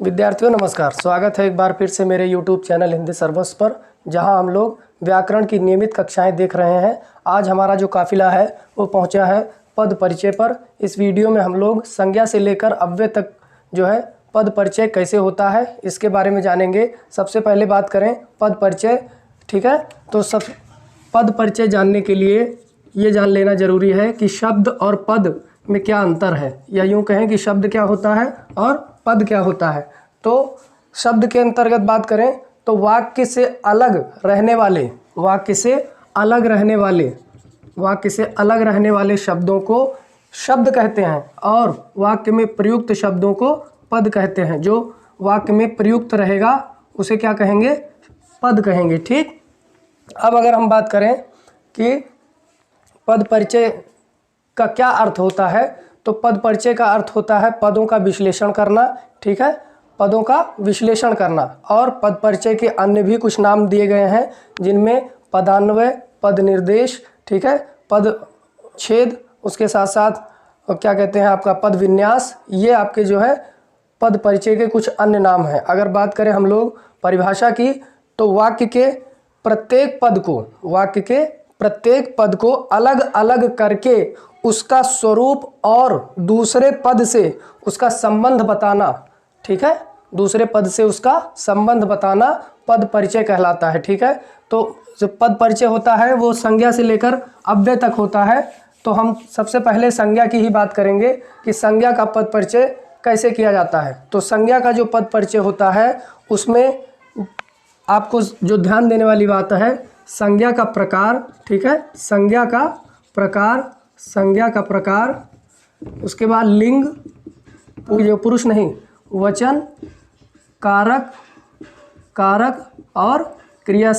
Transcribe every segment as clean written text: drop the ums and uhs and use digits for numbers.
विद्यार्थियों नमस्कार। स्वागत है एक बार फिर से मेरे YouTube चैनल हिंदी सर्वस्व पर, जहां हम लोग व्याकरण की नियमित कक्षाएं देख रहे हैं। आज हमारा जो काफिला है वो पहुंचा है पद परिचय पर। इस वीडियो में हम लोग संज्ञा से लेकर अव्यय तक जो है पद परिचय कैसे होता है इसके बारे में जानेंगे। सबसे पहले बात करें पद परिचय, ठीक है। तो सब पद परिचय जानने के लिए ये जान लेना जरूरी है कि शब्द और पद में क्या अंतर है, या यूँ कहें कि शब्द क्या होता है और पद क्या होता है। तो शब्द के अंतर्गत बात करें तो वाक्य से अलग रहने वाले शब्दों को शब्द कहते हैं और वाक्य में प्रयुक्त शब्दों को पद कहते हैं। जो वाक्य में प्रयुक्त रहेगा उसे क्या कहेंगे? पद कहेंगे, ठीक। अब अगर हम बात करें कि पद परिचय का क्या अर्थ होता है, तो पद परिचय का अर्थ होता है पदों का विश्लेषण करना, ठीक है, पदों का विश्लेषण करना। और पद परिचय के अन्य भी कुछ नाम दिए गए हैं, जिनमें पदान्वय, पद निर्देश, ठीक है, पद छेद, उसके साथ साथ क्या कहते हैं आपका पद विन्यास। ये आपके जो है पद परिचय के कुछ अन्य नाम हैं। अगर बात करें हम लोग परिभाषा की, तो वाक्य के प्रत्येक पद को अलग अलग करके उसका स्वरूप और दूसरे पद से उसका संबंध बताना, ठीक है, दूसरे पद से उसका संबंध बताना पद परिचय कहलाता है, ठीक है। तो जो पद परिचय होता है वो संज्ञा से लेकर अव्यय तक होता है। तो हम सबसे पहले संज्ञा की ही बात करेंगे कि संज्ञा का पद परिचय कैसे किया जाता है। तो संज्ञा का जो पद परिचय होता है उसमें आपको जो ध्यान देने वाली बात है, संज्ञा का प्रकार, ठीक है, संज्ञा का प्रकार, उसके बाद लिंग, जो पुरुष नहीं, वचन, कारक और क्रिया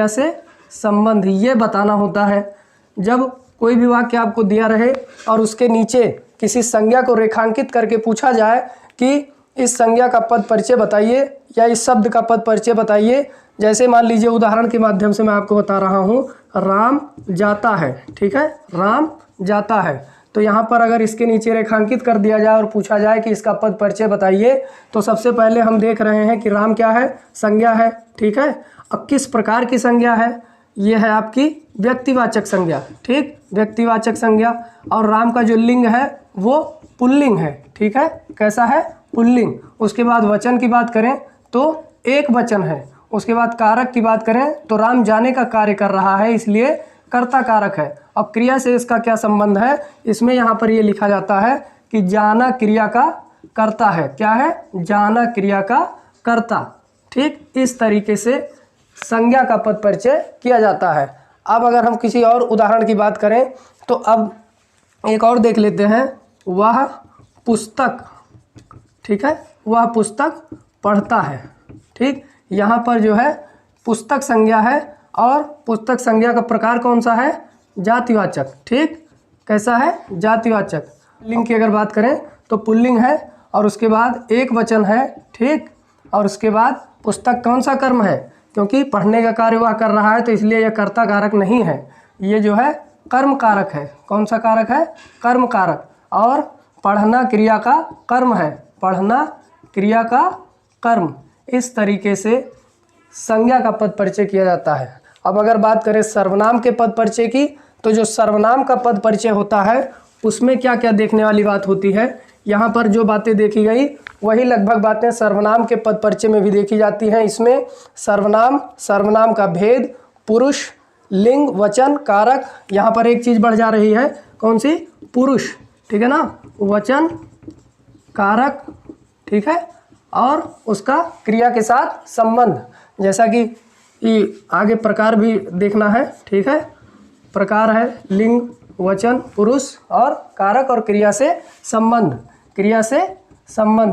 से संबंध ये बताना होता है। जब कोई भी वाक्य आपको दिया रहे और उसके नीचे किसी संज्ञा को रेखांकित करके पूछा जाए कि इस संज्ञा का पद परिचय बताइए या इस शब्द का पद परिचय बताइए। जैसे मान लीजिए उदाहरण के माध्यम से मैं आपको बता रहा हूँ, राम जाता है, ठीक है, राम जाता है। तो यहाँ पर अगर इसके नीचे रेखांकित कर दिया जाए और पूछा जाए कि इसका पद परिचय बताइए, तो सबसे पहले हम देख रहे हैं कि राम क्या है? संज्ञा है, ठीक है। अब किस प्रकार की संज्ञा है? ये है आपकी व्यक्तिवाचक संज्ञा, ठीक, व्यक्तिवाचक संज्ञा। और राम का जो लिंग है वो पुल्लिंग है, ठीक है, कैसा है? पुल्लिंग। उसके बाद वचन की बात करें तो एक वचन है। उसके बाद कारक की बात करें तो राम जाने का कार्य कर रहा है, इसलिए कर्ता कारक है। अब क्रिया से इसका क्या संबंध है? इसमें यहाँ पर ये लिखा जाता है कि जाना क्रिया का कर्ता है। क्या है? जाना क्रिया का कर्ता, ठीक। इस तरीके से संज्ञा का पद परिचय किया जाता है। अब अगर हम किसी और उदाहरण की बात करें तो अब एक और देख लेते हैं, वह पुस्तक, ठीक है, वह पुस्तक पढ़ता है, ठीक। यहाँ पर जो है पुस्तक संज्ञा है और पुस्तक संज्ञा का प्रकार कौन सा है? जातिवाचक, ठीक, कैसा है? जातिवाचक। लिंग की अगर बात करें तो पुल्लिंग है और उसके बाद एक वचन है, ठीक। और उसके बाद पुस्तक कौन सा कर्म है? क्योंकि पढ़ने का कार्य वह कर रहा है तो इसलिए यह कर्ता कारक नहीं है, ये जो है कर्म कारक है। कौन सा कारक है? कर्म कारक। और पढ़ना क्रिया का कर्म है, पढ़ना क्रिया का कर्म। इस तरीके से संज्ञा का पद परिचय किया जाता है। अब अगर बात करें सर्वनाम के पद परिचय की, तो जो सर्वनाम का पद परिचय होता है उसमें क्या क्या देखने वाली बात होती है। यहाँ पर जो बातें देखी गई वही लगभग बातें सर्वनाम के पद परिचय में भी देखी जाती हैं। इसमें सर्वनाम का भेद, पुरुष, लिंग, वचन, कारक। यहाँ पर एक चीज़ बढ़ जा रही है, कौन सी? पुरुष, ठीक है ना, वचन, कारक, ठीक है, और उसका क्रिया के साथ संबंध। जैसा कि आगे प्रकार भी देखना है, ठीक है, प्रकार है लिंग, वचन, पुरुष और कारक और क्रिया से संबंध।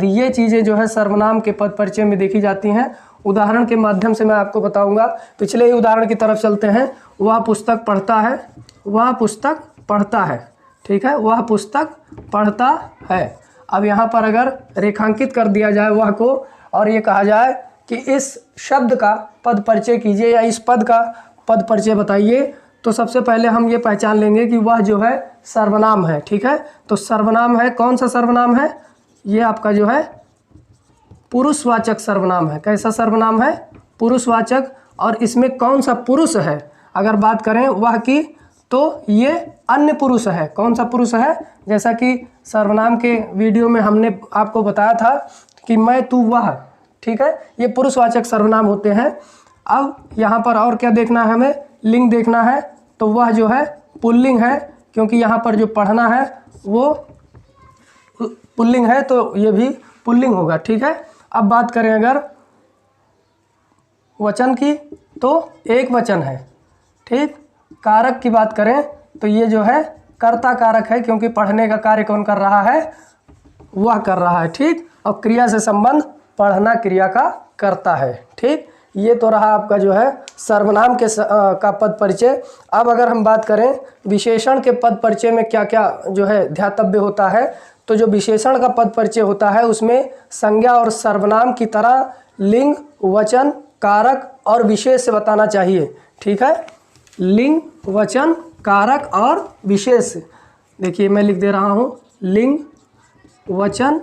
ये चीज़ें जो है सर्वनाम के पद परिचय में देखी जाती हैं। उदाहरण के माध्यम से मैं आपको बताऊंगा। पिछले ही उदाहरण की तरफ चलते हैं। वह पुस्तक पढ़ता है, वह पुस्तक पढ़ता है, ठीक है, वह पुस्तक पढ़ता है। अब यहाँ पर अगर रेखांकित कर दिया जाए वह को और ये कहा जाए कि इस शब्द का पद परिचय कीजिए या इस पद का पद परिचय बताइए, तो सबसे पहले हम ये पहचान लेंगे कि वह जो है सर्वनाम है। ठीक है, तो सर्वनाम है, कौन सा सर्वनाम है? ये आपका जो है पुरुषवाचक सर्वनाम है। कैसा सर्वनाम है? पुरुषवाचक। और इसमें कौन सा पुरुष है? अगर बात करें वह की, तो ये अन्य पुरुष है। कौन सा पुरुष है? जैसा कि सर्वनाम के वीडियो में हमने आपको बताया था कि मैं, तू, वह, ठीक है, ये पुरुषवाचक सर्वनाम होते हैं। अब यहाँ पर और क्या देखना है हमें? लिंग देखना है। तो वह जो है पुल्लिंग है, क्योंकि यहाँ पर जो पढ़ना है वो पुल्लिंग है, तो ये भी पुल्लिंग होगा, ठीक है। अब बात करें अगर वचन की, तो एक वचन है, ठीक। कारक की बात करें तो ये जो है कर्ता कारक है, क्योंकि पढ़ने का कार्य कौन कर रहा है? वह कर रहा है, ठीक। और क्रिया से संबंध पढ़ना क्रिया का करता है, ठीक। ये तो रहा आपका जो है सर्वनाम के का पद परिचय। अब अगर हम बात करें विशेषण के पद परिचय में क्या क्या जो है ध्यातव्य होता है, तो जो विशेषण का पद परिचय होता है उसमें संज्ञा और सर्वनाम की तरह लिंग, वचन, कारक और विशेष से बताना चाहिए, ठीक है। लिंग, वचन, कारक और विशेष। देखिए मैं लिख दे रहा हूँ, लिंग, वचन,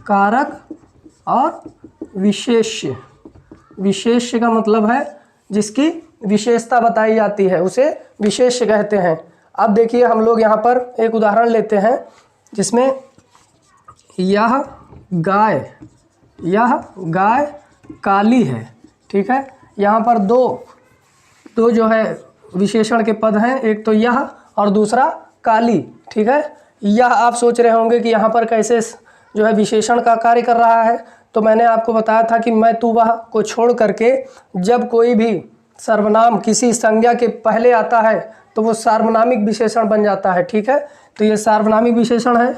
कारक और विशेष्य। विशेष्य का मतलब है जिसकी विशेषता बताई जाती है, उसे विशेष्य कहते हैं। अब देखिए हम लोग यहाँ पर एक उदाहरण लेते हैं जिसमें यह गाय काली है, ठीक है। यहाँ पर दो जो है विशेषण के पद हैं, एक तो यह और दूसरा काली, ठीक है। यह आप सोच रहे होंगे कि यहाँ पर कैसे जो है विशेषण का कार्य कर रहा है। तो मैंने आपको बताया था कि मैं, तू, वह को छोड़ करके जब कोई भी सर्वनाम किसी संज्ञा के पहले आता है तो वो सार्वनामिक विशेषण बन जाता है, ठीक है। तो ये सार्वनामिक विशेषण है,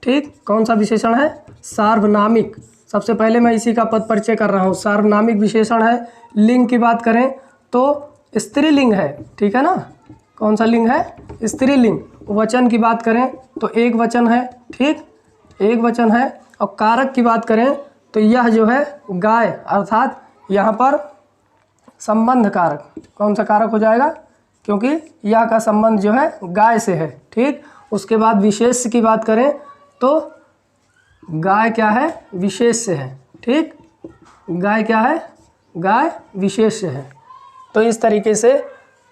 ठीक। कौन सा विशेषण है? सार्वनामिक। सबसे पहले मैं इसी का पद परिचय कर रहा हूँ। सार्वनामिक विशेषण है। लिंग की बात करें तो स्त्रीलिंग है, ठीक है ना। कौन सा लिंग है? स्त्रीलिंग। वचन की बात करें तो एक वचन है, ठीक, एक वचन है। और कारक की बात करें तो यह जो है गाय, अर्थात यहाँ पर संबंध कारक। कौन सा कारक हो जाएगा? क्योंकि यह का संबंध जो है गाय से है, ठीक। उसके बाद विशेष की बात करें तो गाय क्या है? विशेष से है, ठीक। गाय क्या है? गाय विशेष से है। तो इस तरीके से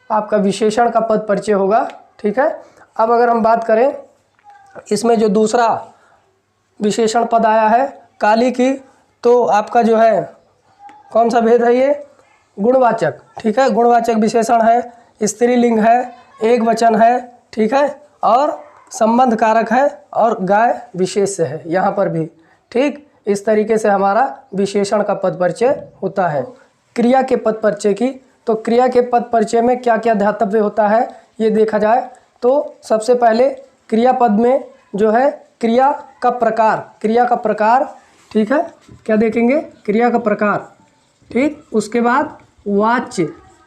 आपका विशेषण का पद परिचय होगा, ठीक है। अब अगर हम बात करें इसमें जो दूसरा विशेषण पद आया है काली की, तो आपका जो है कौन सा भेद है? ये गुणवाचक, ठीक है। गुणवाचक विशेषण है, स्त्रीलिंग है, एक वचन है, ठीक है, और संबंध कारक है और गाय विशेष से है यहाँ पर भी, ठीक। इस तरीके से हमारा विशेषण का पद परिचय होता है। क्रिया के पद परिचय की, तो क्रिया के पद परिचय में क्या क्या ध्यातव्य होता है ये देखा जाए तो सबसे पहले क्रियापद में जो है क्रिया का प्रकार, ठीक है। क्या देखेंगे? क्रिया का प्रकार, ठीक। उसके बाद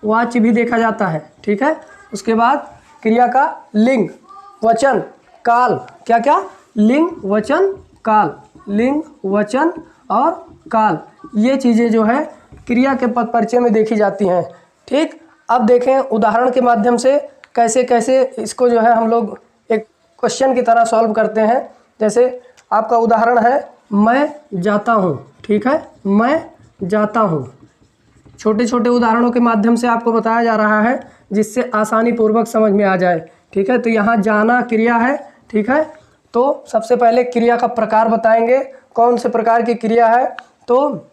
वाच्य भी देखा जाता है, ठीक है। उसके बाद क्रिया का लिंग, वचन, काल। क्या क्या? लिंग, वचन, काल। लिंग, वचन और काल, ये चीज़ें जो है क्रिया के पद परिचय में देखी जाती हैं, ठीक। अब देखें उदाहरण के माध्यम से कैसे कैसे इसको जो है हम लोग एक क्वेश्चन की तरह सॉल्व करते हैं। जैसे आपका उदाहरण है मैं जाता हूँ, ठीक है, मैं जाता हूँ। छोटे छोटे उदाहरणों के माध्यम से आपको बताया जा रहा है जिससे आसानी पूर्वक समझ में आ जाए, ठीक है। तो यहाँ जाना क्रिया है, ठीक है। तो सबसे पहले क्रिया का प्रकार बताएंगे, कौन से प्रकार की क्रिया है। तो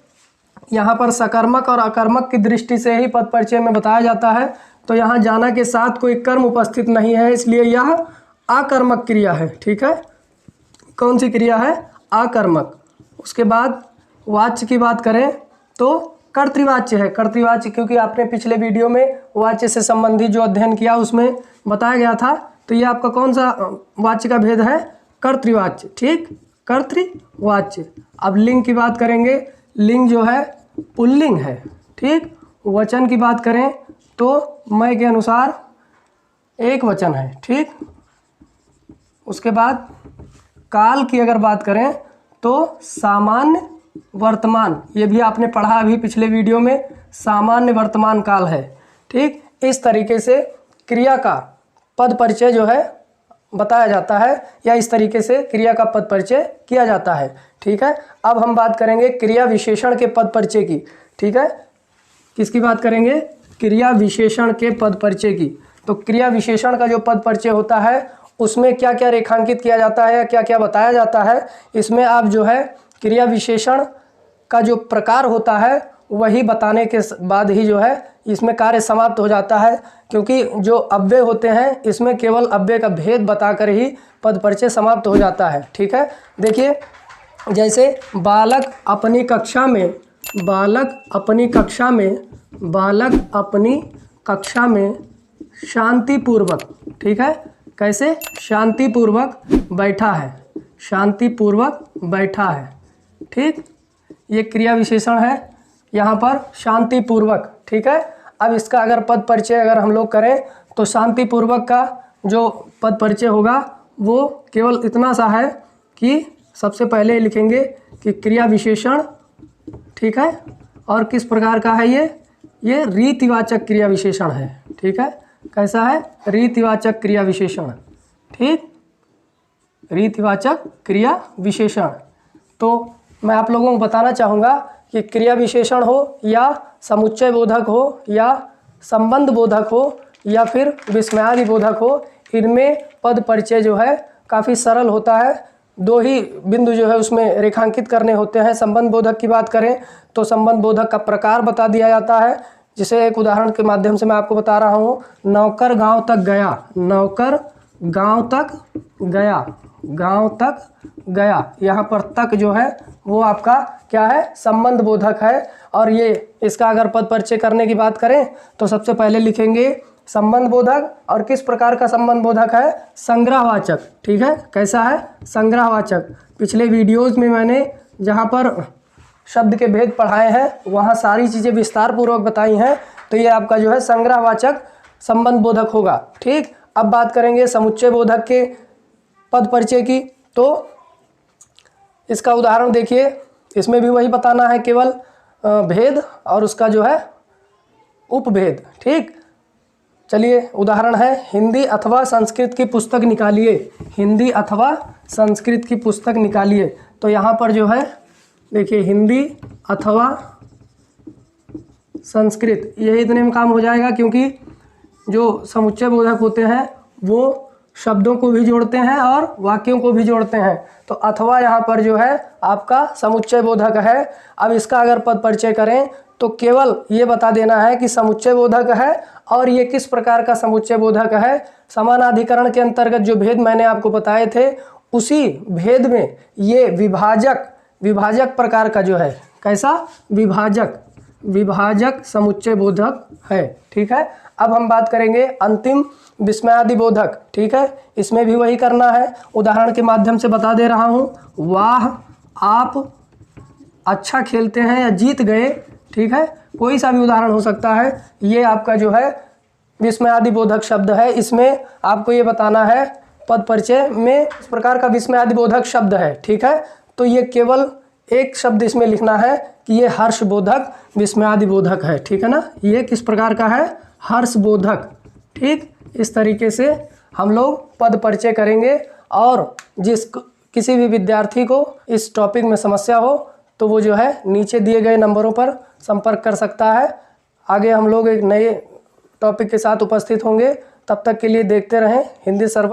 यहाँ पर सकर्मक और अकर्मक की दृष्टि से ही पद परिचय में बताया जाता है। तो यहाँ जाना के साथ कोई कर्म उपस्थित नहीं है, इसलिए यह आकर्मक क्रिया है, ठीक है। कौन सी क्रिया है? आकर्मक। उसके बाद वाच्य की बात करें तो कर्तृवाच्य है। कर्तृवाच्य क्योंकि आपने पिछले वीडियो में वाच्य से संबंधित जो अध्ययन किया उसमें बताया गया था। तो ये आपका कौन सा वाच्य का भेद है? कर्तृवाच्य, ठीक, कर्तृवाच्य। अब लिंग की बात करेंगे, लिंग जो है पुल्लिंग है, ठीक। वचन की बात करें तो मैं के अनुसार एक वचन है, ठीक। उसके बाद काल की अगर बात करें तो सामान्य वर्तमान, ये भी आपने पढ़ा अभी पिछले वीडियो में, सामान्य वर्तमान काल है, ठीक। इस तरीके से क्रिया का पद परिचय जो है बताया जाता है या इस तरीके से क्रिया का पद परिचय किया जाता है। ठीक है, अब हम बात करेंगे क्रिया विशेषण के पद परिचय की। ठीक है, किसकी बात करेंगे? क्रिया विशेषण के पद परिचय की। तो क्रिया विशेषण का जो पद परिचय होता है उसमें क्या क्या रेखांकित किया जाता है, क्या क्या बताया जाता है, इसमें आप जो है क्रिया विशेषण का जो प्रकार होता है वही बताने के बाद ही जो है इसमें कार्य समाप्त हो जाता है, क्योंकि जो अव्यय होते हैं इसमें केवल अव्यय का भेद बताकर ही पद परिचय समाप्त हो जाता है। ठीक है, देखिए जैसे बालक अपनी कक्षा में शांतिपूर्वक, ठीक है, कैसे? शांतिपूर्वक बैठा है। ठीक, ये क्रिया विशेषण है यहाँ पर शांतिपूर्वक। ठीक है, अब इसका अगर पद परिचय अगर हम लोग करें तो शांतिपूर्वक का जो पद परिचय होगा वो केवल इतना सा है कि सबसे पहले लिखेंगे कि क्रिया विशेषण, ठीक है, और किस प्रकार का है ये रीतिवाचक क्रिया विशेषण है। ठीक है, कैसा है? रीतिवाचक क्रिया विशेषण। ठीक, रीतिवाचक क्रिया विशेषण। तो मैं आप लोगों को बताना चाहूँगा कि क्रिया विशेषण हो या समुच्चय बोधक हो या संबंध बोधक हो या फिर विस्मयादि बोधक हो, इनमें पद परिचय जो है काफ़ी सरल होता है। दो ही बिंदु जो है उसमें रेखांकित करने होते हैं। संबंध बोधक की बात करें तो संबंध बोधक का प्रकार बता दिया जाता है, जिसे एक उदाहरण के माध्यम से मैं आपको बता रहा हूँ। नौकर गांव तक गया, यहाँ पर तक जो है वो आपका क्या है? संबंध बोधक है। और ये इसका अगर पद परिचय करने की बात करें तो सबसे पहले लिखेंगे संबंध बोधक, और किस प्रकार का संबंध बोधक है? संग्रहवाचक। ठीक है, कैसा है? संग्रहवाचक। पिछले वीडियोस में मैंने जहाँ पर शब्द के भेद पढ़ाए हैं वहाँ सारी चीज़ें विस्तार पूर्वक बताई हैं, तो ये आपका जो है संग्रहवाचक संबंध बोधक होगा। ठीक, अब बात करेंगे समुच्चय बोधक के पद परिचय की। तो इसका उदाहरण देखिए, इसमें भी वही बताना है, केवल भेद और उसका जो है उपभेद। ठीक, चलिए उदाहरण है हिंदी अथवा संस्कृत की पुस्तक निकालिए। तो यहाँ पर जो है देखिए हिंदी अथवा संस्कृत, यही इतने में काम हो जाएगा, क्योंकि जो समुच्चय बोधक होते हैं वो शब्दों को भी जोड़ते हैं और वाक्यों को भी जोड़ते हैं। तो अथवा यहाँ पर जो है आपका समुच्चय बोधक है। अब इसका अगर पद परिचय करें तो केवल ये बता देना है कि समुच्चय बोधक है और ये किस प्रकार का समुच्चय बोधक है। समानाधिकरण के अंतर्गत जो भेद मैंने आपको बताए थे उसी भेद में ये विभाजक प्रकार का जो है, कैसा? विभाजक समुच्चय बोधक है। ठीक है, अब हम बात करेंगे अंतिम विस्मयादि बोधक। ठीक है, इसमें भी वही करना है, उदाहरण के माध्यम से बता दे रहा हूँ। वाह आप अच्छा खेलते हैं या जीत गए। ठीक है, कोई सा भी उदाहरण हो सकता है। ये आपका जो है विस्मयादि बोधक शब्द है। इसमें आपको ये बताना है पद परिचय में इस प्रकार का विस्मयादि बोधक शब्द है। ठीक है, तो ये केवल एक शब्द इसमें लिखना है कि ये हर्ष बोधक विस्मयादि बोधक है। ठीक है ना, ये किस प्रकार का है? हर्ष बोधक। ठीक, इस तरीके से हम लोग पद परिचय करेंगे, और किसी भी विद्यार्थी को इस टॉपिक में समस्या हो तो वो जो है नीचे दिए गए नंबरों पर संपर्क कर सकता है। आगे हम लोग एक नए टॉपिक के साथ उपस्थित होंगे, तब तक के लिए देखते रहें हिंदी सर्वर।